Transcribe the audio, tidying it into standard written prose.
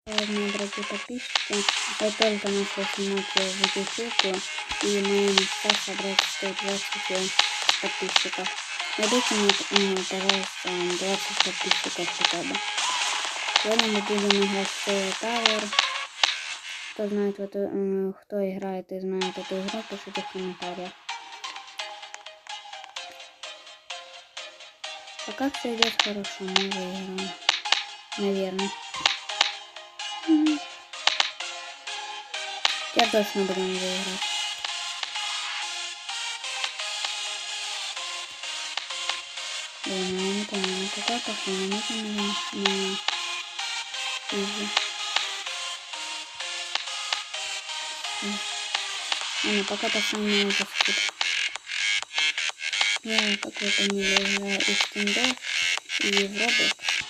Мои дорогие подписчики, я только начал снимать в YouTube, и моя мечта собрать 120 подписчиков. Найдите мне, пожалуйста, 20 подписчиков хотя бы. Сегодня мы будем играть в Tower. Кто знает, кто играет и знает эту игру, пишите в комментариях. Пока все идет хорошо, мы выиграем. Наверное. Я точно будем выиграть. Блин, я не понимаю, какая похожа, не изи. Ладно, пока поставим на это скид. Я какой-то не играю из Steam и в Roblox.